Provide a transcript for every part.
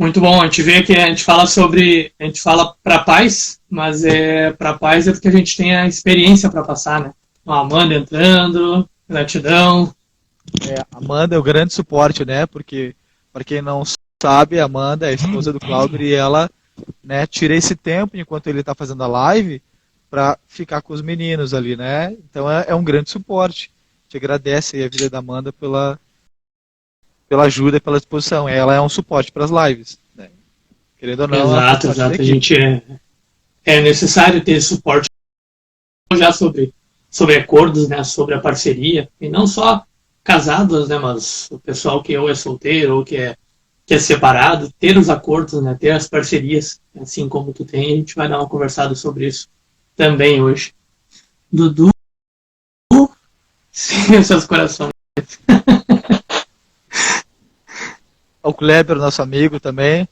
Muito bom. A gente vê que a gente fala para pais, mas para pais é porque a gente tem a experiência para passar, né? A Amanda entrando, gratidão. A Amanda é o grande suporte, né? Porque, para quem não sabe, a Amanda é a esposa do Cláudio e ela, né, tira esse tempo enquanto ele está fazendo a live para ficar com os meninos ali, né? Então é um grande suporte. Te agradece aí a vida da Amanda pela ajuda e pela disposição. Ela é um suporte para as lives, né? Querendo ou não, Exato. A gente é necessário ter suporte já sobre acordos, né? Sobre a parceria. E não só casados, né? Mas o pessoal que ou é solteiro ou que é separado, ter os acordos, né? Ter as parcerias, assim como tu tem. A gente vai dar uma conversada sobre isso também hoje. Dudu, sim, seus corações. O Kleber, nosso amigo também,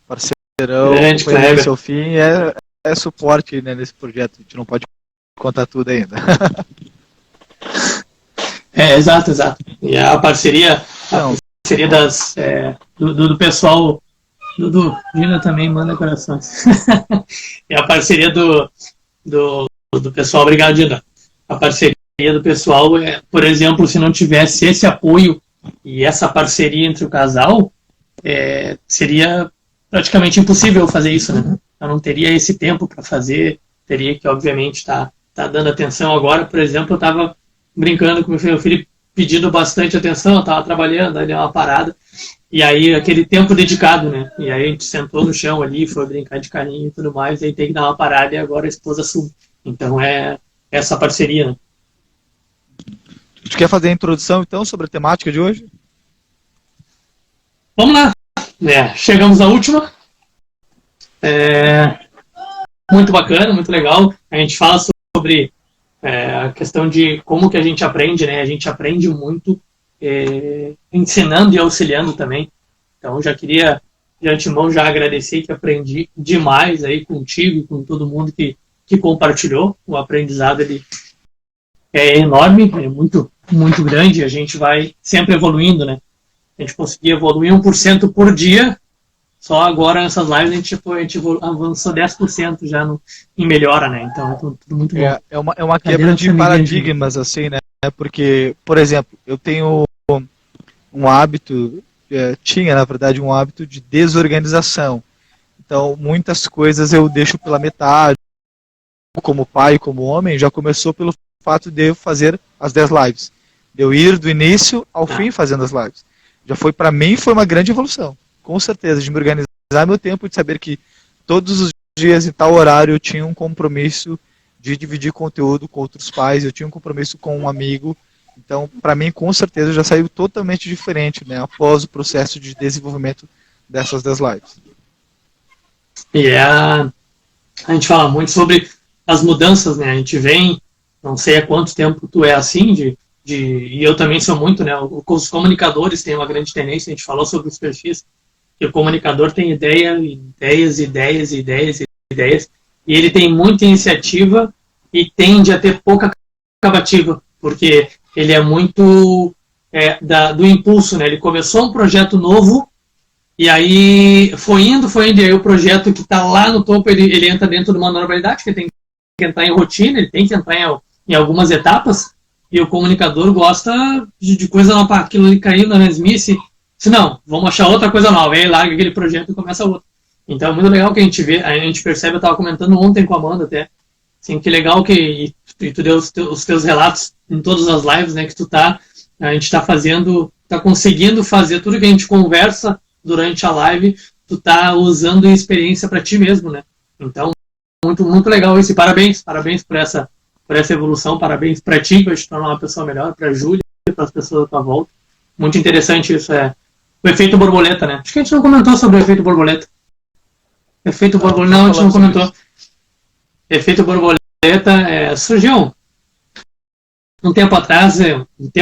parceirão, grande Kleber. Seu fim, é suporte, né, nesse projeto. A gente não pode contar tudo ainda. Exato. E a parceria do pessoal. Dudu, Gina também manda corações. E a parceria do pessoal, obrigado, Gina. A parceria do pessoal, por exemplo, se não tivesse esse apoio e essa parceria entre o casal, seria praticamente impossível fazer isso, né? Eu não teria esse tempo para fazer, teria que, obviamente, estar dando atenção agora. Por exemplo, eu estava brincando com meu filho, pedindo bastante atenção, eu estava trabalhando, aí deu uma parada, e aí aquele tempo dedicado, né? E aí a gente sentou no chão ali, foi brincar de carinho e tudo mais, e aí tem que dar uma parada e agora a esposa assume. Então é essa parceria, né? Tu quer fazer a introdução, então, sobre a temática de hoje? Vamos lá. Chegamos à última. Muito bacana, muito legal. A gente fala sobre a questão de como que a gente aprende, né? A gente aprende muito ensinando e auxiliando também. Então, já queria, de antemão, já agradecer que aprendi demais aí contigo e com todo mundo que compartilhou. O aprendizado, ele é enorme, é muito, muito grande. A gente vai sempre evoluindo, né? A gente conseguia evoluir 1% por dia. Só agora, nessas lives, a gente avançou 10% já em melhora, né? Então, é tudo muito bom. É uma quebra de paradigmas, assim, né? Porque, por exemplo, eu tenho um hábito, tinha, na verdade, um hábito de desorganização. Então, muitas coisas eu deixo pela metade. Como pai, como homem, já começou pelo fato de eu fazer as 10 lives. De eu ir do início ao fim fazendo as lives. Para mim, foi uma grande evolução. Com certeza, de me organizar meu tempo, de saber que todos os dias, em tal horário, eu tinha um compromisso de dividir conteúdo com outros pais, eu tinha um compromisso com um amigo. Então, para mim, com certeza, já saiu totalmente diferente, né, após o processo de desenvolvimento dessas 10 lives. E a gente fala muito sobre as mudanças, né? A gente vem, não sei há quanto tempo tu é assim, e eu também sou muito, né? Os comunicadores têm uma grande tendência, a gente falou sobre os perfis, que o comunicador tem ideias, e ele tem muita iniciativa e tende a ter pouca acabativa, porque ele é muito do impulso, né? Ele começou um projeto novo, e aí foi indo, e aí o projeto que está lá no topo, ele entra dentro de uma normalidade, que ele tem que entrar em rotina, ele tem que entrar em algumas etapas, e o comunicador gosta de coisa nova, aquilo ali caindo na mesmice. Se não, vamos achar outra coisa nova. Aí larga aquele projeto e começa outro. Então é muito legal que a gente vê, a gente percebe, eu estava comentando ontem com a Amanda até, assim, que legal que tu deu os teus relatos em todas as lives, né, que a gente está conseguindo fazer tudo que a gente conversa durante a live, tu tá usando experiência para ti mesmo, né? Então, muito, muito legal isso. E parabéns por essa evolução, parabéns para ti, que vai te tornar uma pessoa melhor, para a Júlia, para as pessoas à tua volta. Muito interessante isso, o efeito borboleta, né? Acho que a gente não comentou sobre o efeito borboleta. Efeito borboleta, não, a gente não comentou. Efeito borboleta surgiu um tempo atrás,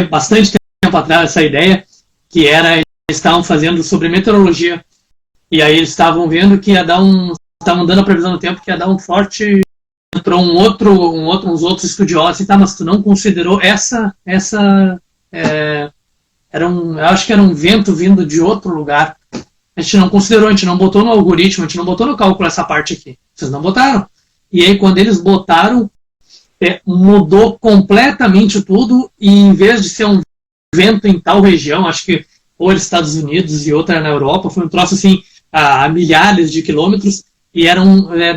bastante tempo atrás, essa ideia, que era, eles estavam fazendo sobre meteorologia, e aí eles estavam vendo que estavam dando a previsão do tempo que ia dar um forte, entrou uns outros estudiosos, e mas tu não considerou eu acho que era um vento vindo de outro lugar. a gente não considerou, a gente não botou no algoritmo, a gente não botou no cálculo essa parte aqui. Vocês não botaram. E aí, quando eles botaram, mudou completamente tudo, e em vez de ser um vento em tal região, acho que ou era Estados Unidos e outra na Europa, foi um troço assim, a milhares de quilômetros, e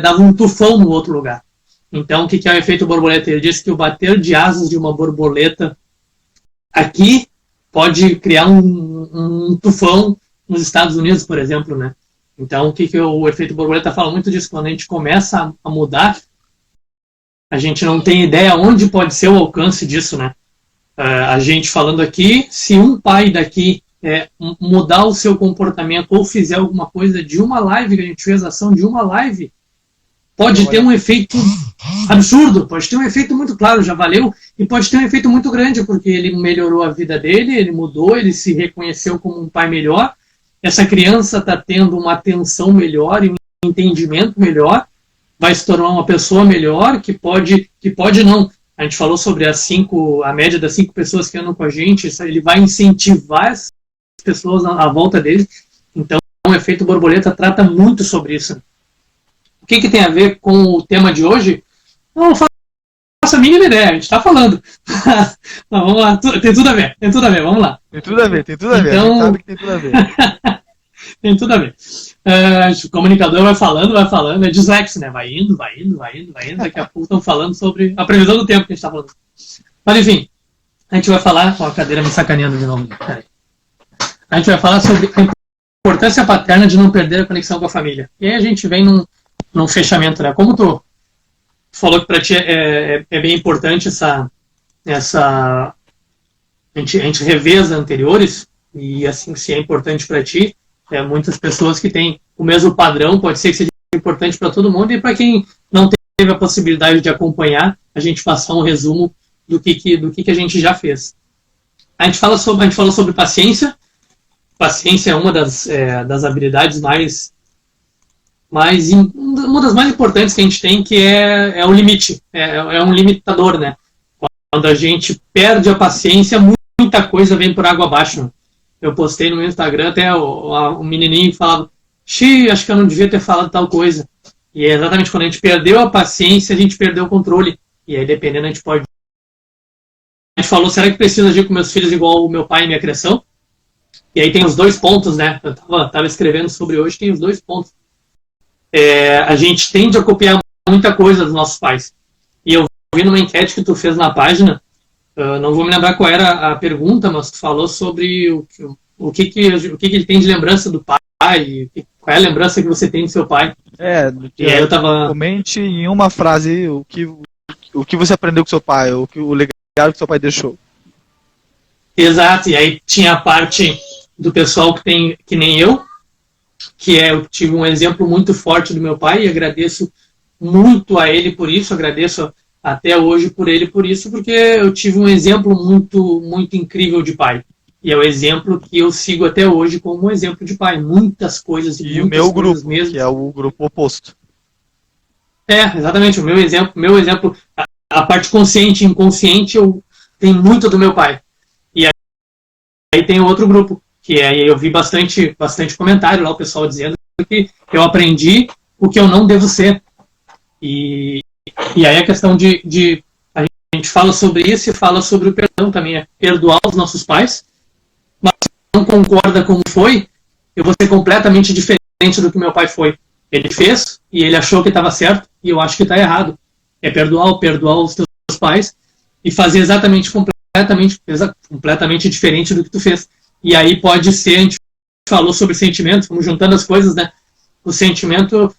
dava um tufão no outro lugar. Então, o que é o efeito borboleta? Ele disse que o bater de asas de uma borboleta aqui pode criar um tufão nos Estados Unidos, por exemplo, né? Então, o efeito borboleta fala muito disso. Quando a gente começa a mudar, a gente não tem ideia onde pode ser o alcance disso, né? A gente falando aqui, se um pai daqui mudar o seu comportamento ou fizer alguma coisa de uma live que a gente fez, ação de uma live, pode ter um efeito absurdo, pode ter um efeito muito claro, já valeu, e pode ter um efeito muito grande, porque ele melhorou a vida dele, ele mudou, ele se reconheceu como um pai melhor, essa criança está tendo uma atenção melhor e um entendimento melhor, vai se tornar uma pessoa melhor, que pode não. A gente falou sobre a média das 5 pessoas que andam com a gente, ele vai incentivar as pessoas à volta dele. Então, o efeito borboleta trata muito sobre isso. O que tem a ver com o tema de hoje? Não faço a mínima ideia, a gente está falando. Não, vamos lá, tem tudo a ver, vamos lá. Tem tudo a ver, então, a gente sabe que tem tudo a ver. Tem tudo a ver. O comunicador vai falando, é dislexo, né? Vai indo, daqui a pouco estão falando sobre a previsão do tempo que a gente está falando. Mas enfim, a gente vai falar, a cadeira me sacaneando de novo. Peraí. A gente vai falar sobre a importância paterna de não perder a conexão com a família. E aí a gente vem num fechamento, né? Como tu falou que para ti é bem importante essa a gente rever as anteriores, e assim, se é importante para ti, muitas pessoas que têm o mesmo padrão, pode ser que seja importante para todo mundo, e para quem não teve a possibilidade de acompanhar, a gente passar um resumo do que a gente já fez. A gente falou sobre paciência. Paciência é uma das habilidades uma das mais importantes que a gente tem, que é o limite, é um limitador, né? Quando a gente perde a paciência, muita coisa vem por água abaixo, né? Eu postei no meu Instagram, até o menininho falava, acho que eu não devia ter falado tal coisa. E é exatamente quando a gente perdeu a paciência, a gente perdeu o controle. E aí, dependendo, a gente pode... A gente falou, será que preciso agir com meus filhos igual o meu pai e minha criação? E aí tem os 2 pontos, né? Eu tava escrevendo sobre hoje, tem os 2 pontos. A gente tende a copiar muita coisa dos nossos pais. E eu vi numa enquete que tu fez na página, não vou me lembrar qual era a pergunta, mas tu falou sobre o que ele tem de lembrança do pai, qual é a lembrança que você tem do seu pai. E aí eu tava... Comente em uma frase o que você aprendeu com seu pai, o legado que seu pai deixou. Exato, e aí tinha a parte do pessoal que nem eu tive um exemplo muito forte do meu pai, e agradeço muito a ele por isso, agradeço até hoje por ele por isso, porque eu tive um exemplo muito, muito incrível de pai. E é o exemplo que eu sigo até hoje como um exemplo de pai. Muitas coisas. E o meu grupo, mesmo. Que é o grupo oposto. Exatamente. O meu exemplo, a parte consciente e inconsciente, tem muito do meu pai. E aí tem outro grupo, que eu vi bastante comentário lá, o pessoal dizendo que eu aprendi o que eu não devo ser. E aí a questão a gente fala sobre isso e fala sobre o perdão também, perdoar os nossos pais, mas se não concorda como foi, eu vou ser completamente diferente do que meu pai foi. Ele fez e ele achou que estava certo e eu acho que está errado. É perdoar os teus pais e fazer completamente diferente do que tu fez. E aí pode ser, a gente falou sobre sentimentos, vamos juntando as coisas, né? O sentimento...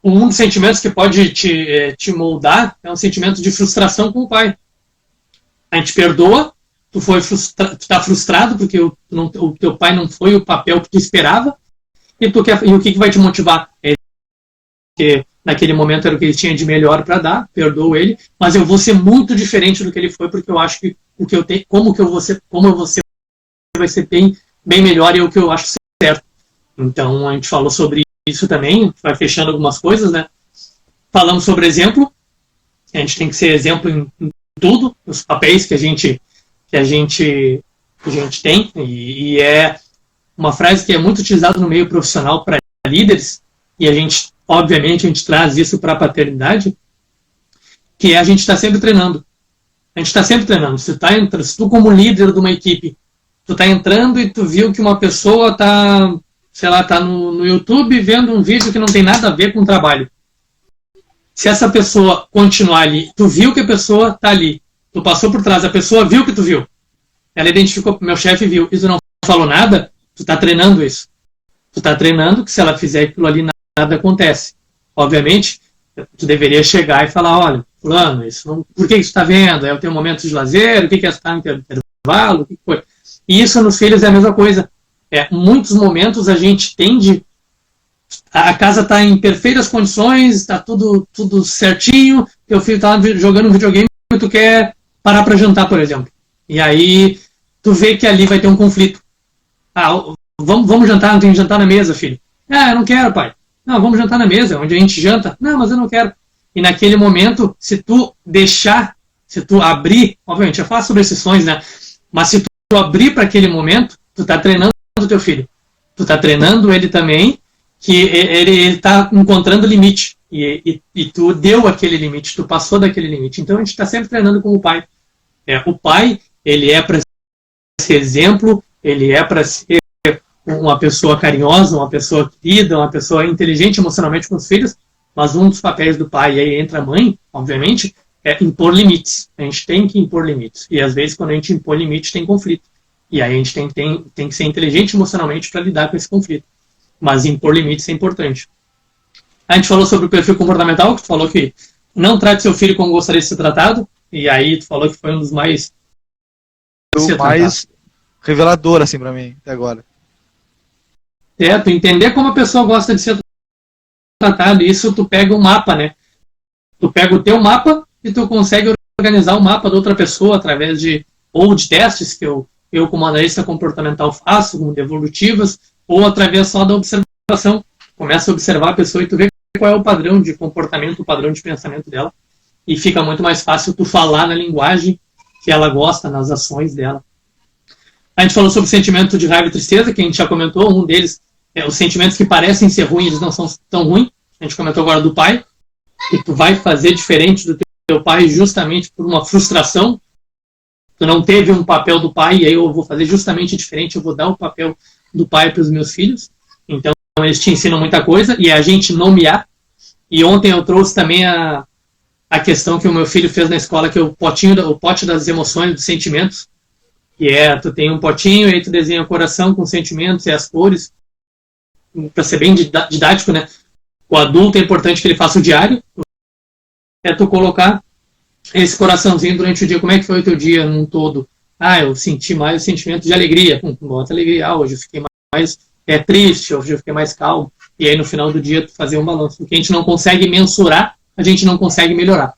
Um dos sentimentos que pode te moldar é um sentimento de frustração com o pai. A gente perdoa, tu tá frustrado porque o teu pai não foi o papel que tu esperava, e o que vai te motivar? Porque naquele momento era o que ele tinha de melhor para dar, perdoo ele, mas eu vou ser muito diferente do que ele foi, porque eu acho que o que eu tenho, como eu vou ser vai ser bem melhor, e é o que eu acho certo. Então a gente falou sobre isso também, vai fechando algumas coisas, né? Falamos sobre exemplo, a gente tem que ser exemplo em tudo, nos papéis que a gente tem, e uma frase que é muito utilizada no meio profissional para líderes, e a gente, obviamente, a gente traz isso para a paternidade, que é a gente está sempre treinando. A gente está sempre treinando. Se tu como líder de uma equipe, tu está entrando e tu viu que uma pessoa está, sei lá, tá no YouTube vendo um vídeo que não tem nada a ver com o trabalho. Se essa pessoa continuar ali, tu viu que a pessoa está ali, tu passou por trás, a pessoa viu que tu viu. Ela identificou, meu chefe viu, e tu não falou nada, tu está treinando isso. Tu está treinando que se ela fizer aquilo ali, nada acontece. Obviamente, tu deveria chegar e falar, olha, fulano, isso não, por que isso está vendo? É o teu momento de lazer? O que é estar no intervalo? O que foi? E isso nos filhos é a mesma coisa. Muitos momentos a gente tende, a casa está em perfeitas condições, está tudo certinho, teu filho está jogando um videogame e tu quer parar para jantar, por exemplo. E aí tu vê que ali vai ter um conflito. Vamos jantar, não tem que jantar na mesa, filho. Eu não quero, pai. Não, vamos jantar na mesa, onde a gente janta. Não, mas eu não quero. E naquele momento, se tu abrir, obviamente, é fácil sobre exceções, né? Mas se tu abrir para aquele momento, tu tá treinando o teu filho. Tu tá treinando ele também, que ele tá encontrando limite. E tu deu aquele limite, tu passou daquele limite. Então a gente está sempre treinando como pai. O pai, ele é para ser exemplo, ele é para ser uma pessoa carinhosa, uma pessoa querida, uma pessoa inteligente emocionalmente com os filhos, mas um dos papéis do pai, e aí entra a mãe, obviamente, é impor limites. A gente tem que impor limites. E às vezes, quando a gente impõe limites, tem conflito. E aí a gente tem que ser inteligente emocionalmente para lidar com esse conflito. Mas impor limites é importante. A gente falou sobre o perfil comportamental, que tu falou que não trate seu filho como gostaria de ser tratado, e aí tu falou que foi um dos mais... O mais revelador, assim, para mim, até agora. Tu entender como a pessoa gosta de ser tratada, isso tu pega um mapa, né? Tu pega o teu mapa e tu consegue organizar o mapa da outra pessoa através de testes que eu como analista comportamental faço, como devolutivas, ou através só da observação. Começa a observar a pessoa e tu vê qual é o padrão de comportamento, o padrão de pensamento dela, e fica muito mais fácil tu falar na linguagem que ela gosta, nas ações dela. A gente falou sobre o sentimento de raiva e tristeza, que a gente já comentou, um deles os sentimentos que parecem ser ruins, eles não são tão ruins. A gente comentou agora do pai, que tu vai fazer diferente do teu pai justamente por uma frustração. Tu não teve um papel do pai, e aí eu vou fazer justamente diferente, eu vou dar o papel do pai para os meus filhos. Então, eles te ensinam muita coisa, e é a gente nomear. E ontem eu trouxe também a questão que o meu filho fez na escola, que é o pote das emoções, dos sentimentos. Que tu tem um potinho, e aí tu desenha o coração com sentimentos e as cores, para ser bem didático, né? O adulto é importante que ele faça o diário. Tu colocar esse coraçãozinho durante o dia. Como é que foi o teu dia num todo? Eu senti mais o sentimento de alegria. Bota alegria. Hoje eu fiquei mais triste, hoje eu fiquei mais calmo. E aí no final do dia tu fazer um balanço. O que a gente não consegue mensurar, a gente não consegue melhorar.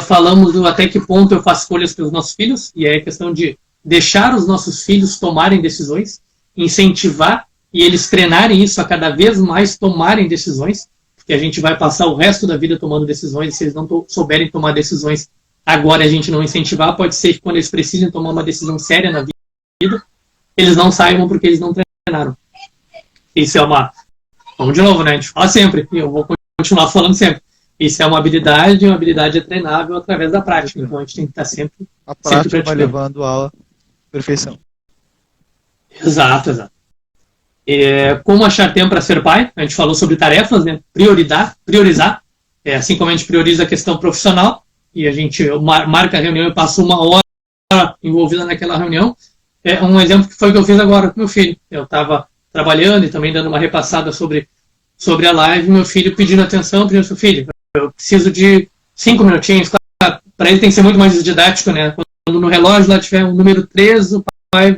Falamos do até que ponto eu faço escolhas pelos nossos filhos. E é a questão de deixar os nossos filhos tomarem decisões, incentivar e eles treinarem isso a cada vez mais tomarem decisões, porque a gente vai passar o resto da vida tomando decisões, e se eles não souberem tomar decisões agora, a gente não incentivar, pode ser que quando eles precisem tomar uma decisão séria na vida, eles não saibam porque eles não treinaram. Isso é vamos de novo, né? A gente fala sempre, e eu vou continuar falando sempre. Isso é uma habilidade, e uma habilidade é treinável através da prática, então a gente tem que estar sempre... A prática vai levando à perfeição. Exato. Como achar tempo para ser pai? A gente falou sobre tarefas, né? Priorizar. Assim como a gente prioriza a questão profissional, e a gente marca a reunião e passa uma hora envolvida naquela reunião. Um exemplo que foi o que eu fiz agora com meu filho. Eu estava trabalhando e também dando uma repassada sobre a live, meu filho pedindo atenção, pedindo seu filho, eu preciso de 5 minutinhos. Para ele tem que ser muito mais didático, né? Quando no relógio lá tiver um número 3, o pai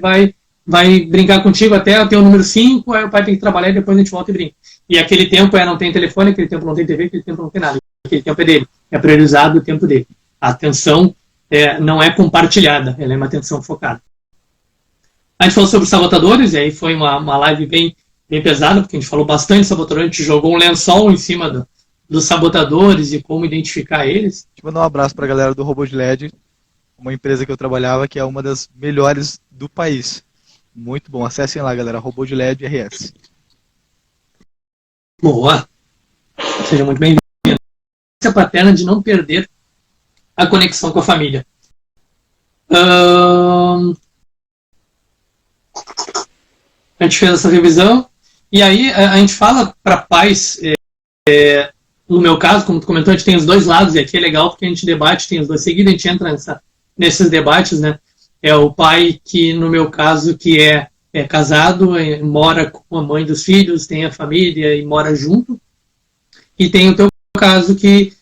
vai brincar contigo até ter o número 5, aí o pai tem que trabalhar e depois a gente volta e brinca. E aquele tempo não tem telefone, aquele tempo não tem TV, aquele tempo não tem nada. Aquele tempo é dele. É priorizado o tempo dele. A atenção não é compartilhada, ela é uma atenção focada. A gente falou sobre os sabotadores, e aí foi uma live bem pesada, porque a gente falou bastante de sabotadores, a gente jogou um lençol em cima dos sabotadores e como identificar eles. Deixa eu mandar um abraço para a galera do Robô de LED, uma empresa que eu trabalhava que é uma das melhores do país. Muito bom. Acessem lá, galera. Robô de LED RS. Boa. Seja muito bem-vindo. Essa paterna de não perder a conexão com a família. A gente fez essa revisão e aí a gente fala para pais, no meu caso, como tu comentou, a gente tem os dois lados e aqui é legal porque a gente debate, tem os dois seguidos, a gente entra nesses debates, né? É o pai que, no meu caso, que é casado, mora com a mãe dos filhos, tem a família e mora junto, e tem o teu caso que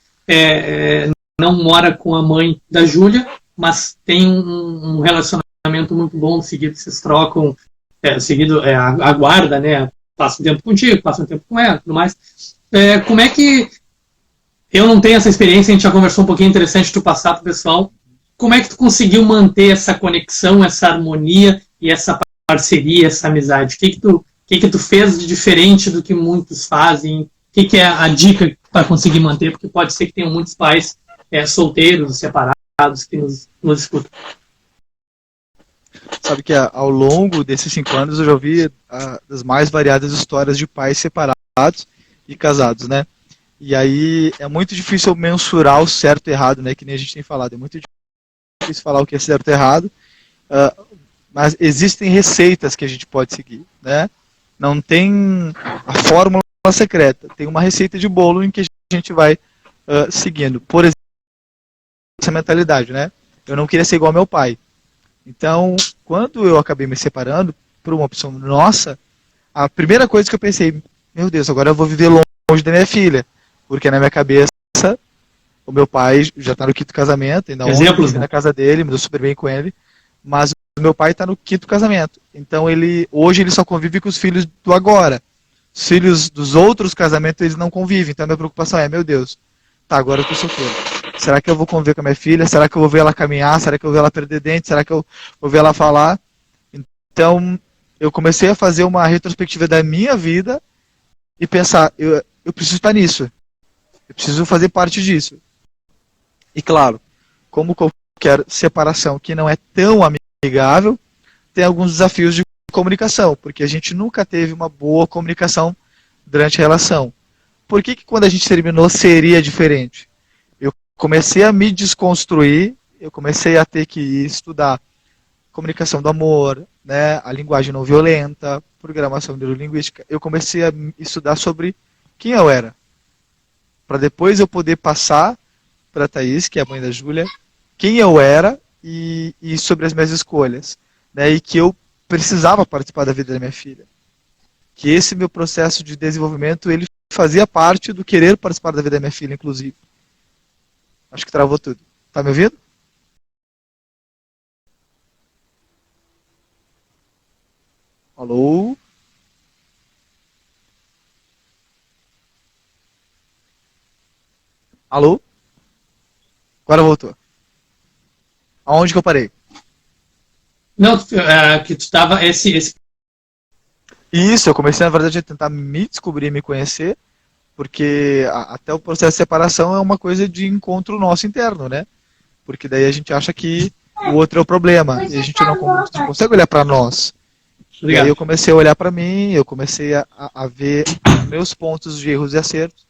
não mora com a mãe da Júlia, mas tem um relacionamento muito bom, seguido vocês trocam, seguido a guarda, né? Passa um tempo contigo, passa um tempo com ela, tudo mais. Como é que eu não tenho essa experiência, a gente já conversou um pouquinho, interessante tu passar pro pessoal. Como é que tu conseguiu manter essa conexão, essa harmonia e essa parceria, essa amizade? O que tu fez de diferente do que muitos fazem? O que é a dica para conseguir manter? Porque pode ser que tenham muitos pais solteiros, separados, que nos escutam. Sabe que ao longo desses 5 anos eu já ouvi as mais variadas histórias de pais separados e casados, né? E aí é muito difícil mensurar o certo e errado, né? Que nem a gente tem falado. É muito difícil falar o que é certo e errado, mas existem receitas que a gente pode seguir, né? Não tem a fórmula secreta, tem uma receita de bolo em que a gente vai seguindo. Por exemplo, essa mentalidade, né? Eu não queria ser igual ao meu pai. Então, quando eu acabei me separando, por uma opção nossa, a primeira coisa que eu pensei, meu Deus, agora eu vou viver longe da minha filha, porque na minha cabeça o meu pai já está no 5º casamento, ainda ontem na casa dele, me deu super bem com ele, mas o meu pai está no 5º casamento. Então hoje ele só convive com os filhos do agora. Os filhos dos outros casamentos eles não convivem. Então a minha preocupação é, meu Deus, tá, agora eu tô solteiro. Será que eu vou conviver com a minha filha? Será que eu vou ver ela caminhar? Será que eu vou ver ela perder dente? Será que eu vou ver ela falar? Então eu comecei a fazer uma retrospectiva da minha vida e pensar, eu preciso estar nisso. Eu preciso fazer parte disso. E claro, como qualquer separação que não é tão amigável, tem alguns desafios de comunicação, porque a gente nunca teve uma boa comunicação durante a relação. Por que quando a gente terminou seria diferente? Eu comecei a me desconstruir, eu comecei a ter que estudar comunicação do amor, né, a linguagem não violenta, programação neurolinguística. Eu comecei a estudar sobre quem eu era, para depois eu poder passar para a Thaís, que é a mãe da Júlia, quem eu era e sobre as minhas escolhas, né, e que eu precisava participar da vida da minha filha. Que esse meu processo de desenvolvimento, ele fazia parte do querer participar da vida da minha filha, inclusive. Acho que travou tudo. Tá me ouvindo? Alô? Alô? Agora voltou. Aonde que eu parei? Não, que tu estava Isso, eu comecei, na verdade, a tentar me descobrir, me conhecer, porque até o processo de separação é uma coisa de encontro nosso interno, né? Porque daí a gente acha que o outro é o problema, e a gente não consegue olhar para nós. E aí eu comecei a olhar para mim, eu comecei a ver meus pontos de erros e acertos,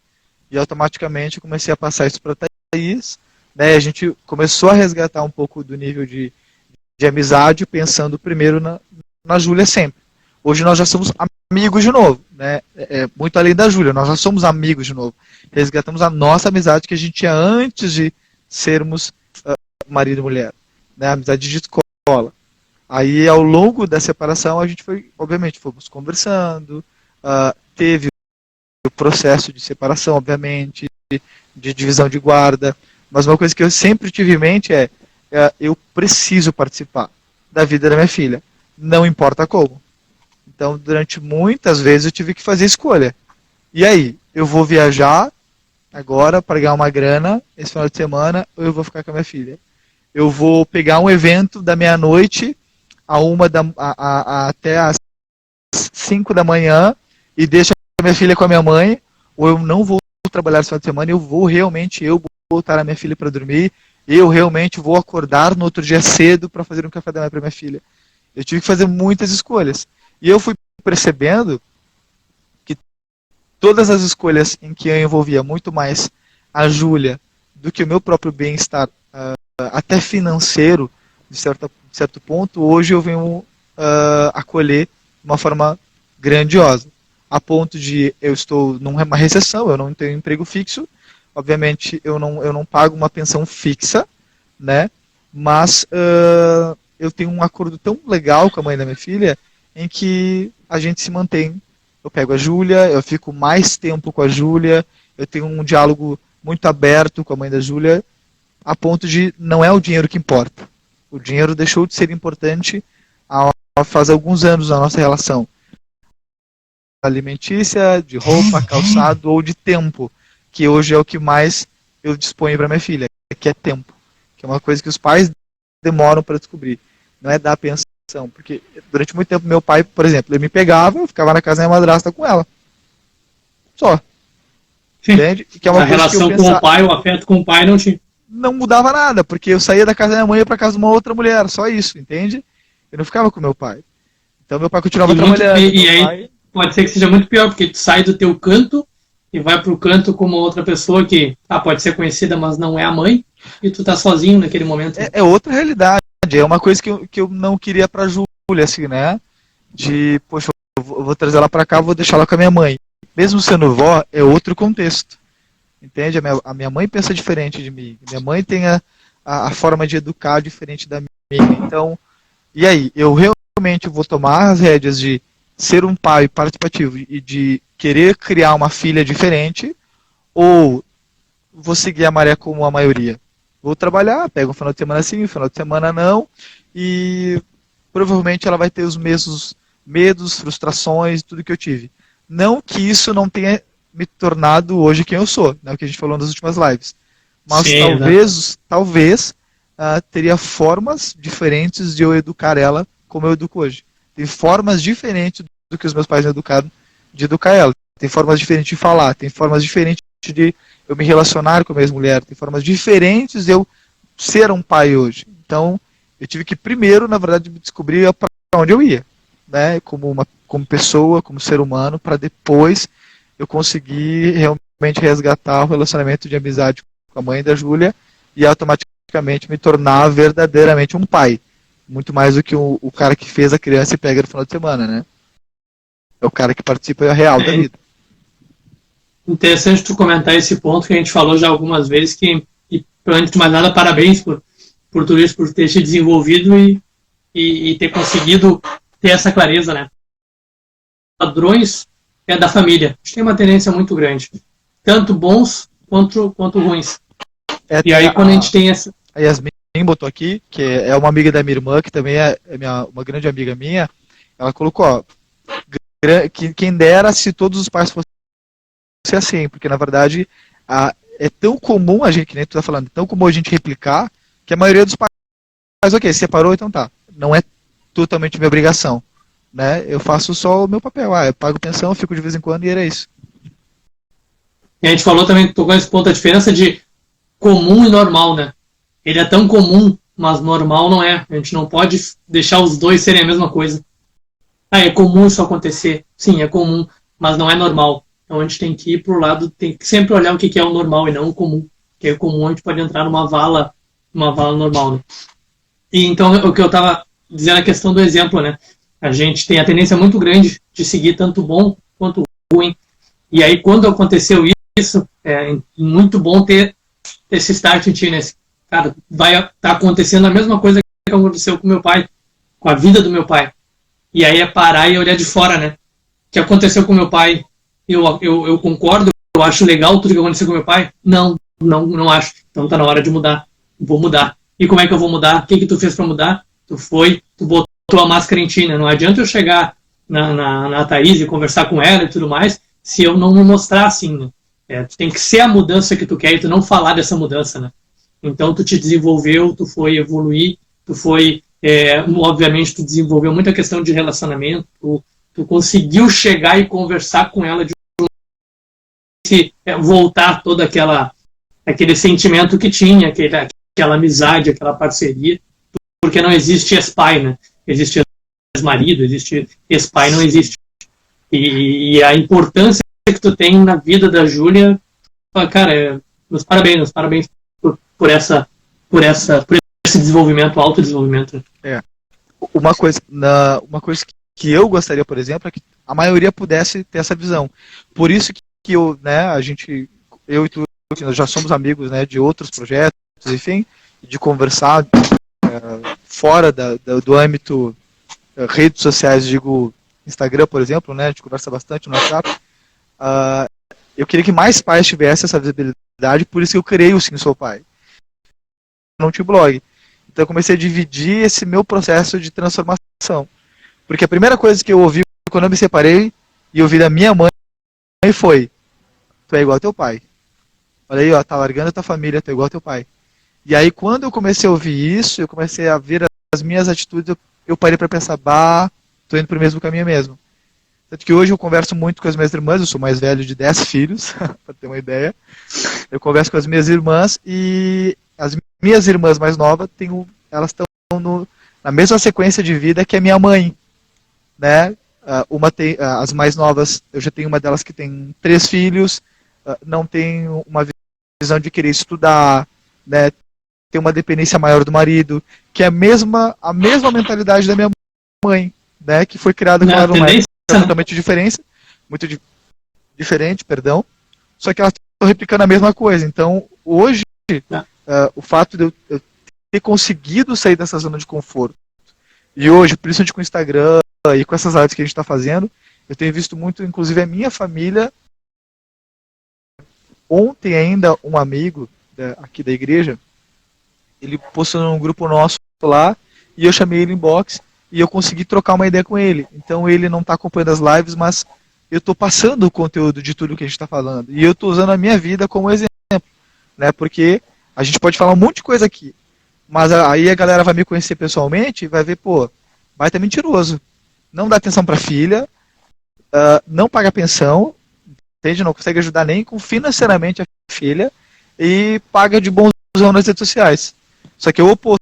e automaticamente eu comecei a passar isso para a Thaís, né? A gente começou a resgatar um pouco do nível de amizade, pensando primeiro na Júlia sempre. Hoje nós já somos amigos de novo, né? Muito além da Júlia, nós já somos amigos de novo. Resgatamos a nossa amizade que a gente tinha antes de sermos marido e mulher, né? Amizade de escola. Aí, ao longo da separação, a gente fomos conversando, teve o processo de separação, obviamente, de divisão de guarda, mas uma coisa que eu sempre tive em mente eu preciso participar da vida da minha filha, não importa como. Então, durante muitas vezes eu tive que fazer escolha. E aí, eu vou viajar agora para ganhar uma grana esse final de semana ou eu vou ficar com a minha filha? Eu vou pegar um evento da meia-noite até às 5 da manhã e deixo a minha filha com a minha mãe, ou eu não vou trabalhar esse final de semana, eu vou botar a minha filha para dormir, eu realmente vou acordar no outro dia cedo para fazer um café da manhã para minha filha. Eu tive que fazer muitas escolhas. E eu fui percebendo que todas as escolhas em que eu envolvia muito mais a Júlia do que o meu próprio bem-estar, até financeiro, de certo ponto, hoje eu venho acolher de uma forma grandiosa. A ponto de eu estou numa recessão, eu não tenho emprego fixo, obviamente eu não pago uma pensão fixa, né? Mas eu tenho um acordo tão legal com a mãe da minha filha, em que a gente se mantém. Eu pego a Júlia, eu fico mais tempo com a Júlia, eu tenho um diálogo muito aberto com a mãe da Júlia, a ponto de não é o dinheiro que importa. O dinheiro deixou de ser importante faz alguns anos na nossa relação. Alimentícia, de roupa, calçado ou de tempo, que hoje é o que mais eu disponho para minha filha, que é tempo, que é uma coisa que os pais demoram para descobrir. Não é dar pensão, porque durante muito tempo meu pai, por exemplo, ele me pegava, eu ficava na casa da minha madrasta com ela. Só. Sim. Entende? Que é uma a coisa relação que eu com o pai, o afeto com o pai não tinha. Não mudava nada, porque eu saía da casa da minha mãe e ia para casa de uma outra mulher, só isso, entende? Eu não ficava com meu pai. Então meu pai continuava trabalhando. E aí pode ser que seja muito pior, porque tu sai do teu canto e vai pro canto com uma outra pessoa que pode ser conhecida, mas não é a mãe, e tu tá sozinho naquele momento. É outra realidade, é uma coisa que eu não queria pra Júlia, assim, né? De, poxa, eu vou trazer ela pra cá, vou deixar ela com a minha mãe. Mesmo sendo vó, é outro contexto. Entende? A minha mãe pensa diferente de mim. Minha mãe tem a forma de educar diferente da minha. Então, e aí? Eu realmente vou tomar as rédeas de ser um pai participativo e de querer criar uma filha diferente, ou vou seguir a maré como a maioria? Vou trabalhar, pego um final de semana sim, um final de semana não, e provavelmente ela vai ter os mesmos medos, frustrações, tudo que eu tive. Não que isso não tenha me tornado hoje quem eu sou, né, o que a gente falou nas últimas lives. Mas sim, talvez teria formas diferentes de eu educar ela como eu educo hoje. Tem formas diferentes do que os meus pais me educaram de educar ela. Tem formas diferentes de falar, tem formas diferentes de eu me relacionar com a minha ex-mulher, tem formas diferentes de eu ser um pai hoje. Então, eu tive que primeiro, na verdade, descobrir para onde eu ia, né, como pessoa, como ser humano, para depois eu conseguir realmente resgatar o relacionamento de amizade com a mãe da Júlia e automaticamente me tornar verdadeiramente um pai. Muito mais do que o cara que fez a criança e pega no final de semana, né? É o cara que participa real da vida. Interessante tu comentar esse ponto que a gente falou já algumas vezes, que, e antes de mais nada, parabéns por tudo isso, por ter se desenvolvido e ter conseguido ter essa clareza, né? Padrões é da família. A gente tem uma tendência muito grande, tanto bons quanto ruins. E aí quando a gente tem essa... A Yasmin botou aqui, que é uma amiga da minha irmã, que também é uma grande amiga minha, ela colocou, ó, quem dera se todos os pais fossem assim, porque na verdade é tão comum a gente, que nem tu tá falando, é tão comum a gente replicar, que a maioria dos pais, ok, separou, então tá, não é totalmente minha obrigação, né, eu faço só o meu papel, eu pago pensão, fico de vez em quando e era isso. E a gente falou também, tocou nesse ponto, a diferença de comum e normal, né, ele é tão comum, mas normal não é, a gente não pode deixar os dois serem a mesma coisa. É comum isso acontecer, sim, é comum, mas não é normal. Então a gente tem que ir pro lado, tem que sempre olhar o que é o normal e não o comum. Porque o comum a gente pode entrar numa vala normal, né? E então o que eu estava dizendo, a questão do exemplo, né? A gente tem a tendência muito grande de seguir tanto bom quanto ruim. E aí quando aconteceu isso, é muito bom ter esse start em ti, né? Cara, vai estar acontecendo a mesma coisa que aconteceu com meu pai, com a vida do meu pai. E aí é parar e olhar de fora, né? O que aconteceu com meu pai, eu concordo, eu acho legal tudo que aconteceu com meu pai? Não acho. Então tá na hora de mudar. Vou mudar. E como é que eu vou mudar? O que tu fez pra mudar? Tu botou a máscara em ti, né? Não adianta eu chegar na Thaís e conversar com ela e tudo mais, se eu não me mostrar assim, né? Tu tem que ser a mudança que tu quer e tu não falar dessa mudança, né? Então tu te desenvolveu, tu foi evoluir, tu foi... obviamente tu desenvolveu muita questão de relacionamento, tu conseguiu chegar e conversar com ela de voltar todo aquele sentimento que tinha, aquela amizade, aquela parceria, porque não existe ex-pai, né? Existe ex-marido, existe ex-pai, não existe. E a importância que tu tem na vida da Júlia, cara, meus parabéns por esse desenvolvimento, autodesenvolvimento. Uma coisa que eu gostaria, por exemplo, é que a maioria pudesse ter essa visão. Por isso que eu, né, eu e tu, nós já somos amigos, né, de outros projetos, enfim, de conversar fora do âmbito redes sociais, digo Instagram, por exemplo, né, a gente conversa bastante no WhatsApp. Eu queria que mais pais tivessem essa visibilidade, por isso que eu criei o Sim Sou Pai. Não tinha blog. Então eu comecei a dividir esse meu processo de transformação. Porque a primeira coisa que eu ouvi quando eu me separei e ouvi da minha mãe foi: tu é igual ao teu pai. Olha aí, ó, tá largando a tua família, tu é igual ao teu pai. E aí quando eu comecei a ouvir isso, eu comecei a ver as minhas atitudes, eu parei para pensar, tô indo pro mesmo caminho mesmo. Tanto que hoje eu converso muito com as minhas irmãs, eu sou mais velho de 10 filhos, para ter uma ideia. Eu converso com as minhas irmãs e as minhas irmãs mais novas, elas estão na mesma sequência de vida que a minha mãe, né? As mais novas, eu já tenho uma delas que tem 3 filhos, não tem uma visão de querer estudar, né? Tem uma dependência maior do marido, que é a mesma mentalidade da minha mãe, né? Que foi criada com ela uma totalmente diferente, perdão. Só que elas estão replicando a mesma coisa. Então, hoje, o fato de eu ter conseguido sair dessa zona de conforto, e hoje, principalmente com o Instagram e com essas lives que a gente está fazendo, eu tenho visto muito, inclusive a minha família. Ontem ainda, um amigo aqui da igreja, ele postou num grupo nosso lá, e eu chamei ele em box, e eu consegui trocar uma ideia com ele. Então ele não está acompanhando as lives, mas eu estou passando o conteúdo de tudo que a gente está falando. E eu estou usando a minha vida como exemplo, né? Porque a gente pode falar um monte de coisa aqui, mas aí a galera vai me conhecer pessoalmente e vai ver, vai estar mentiroso. Não dá atenção para a filha, não paga pensão, entende? Não consegue ajudar nem financeiramente a filha e paga de bonzão nas redes sociais. Só que é o oposto.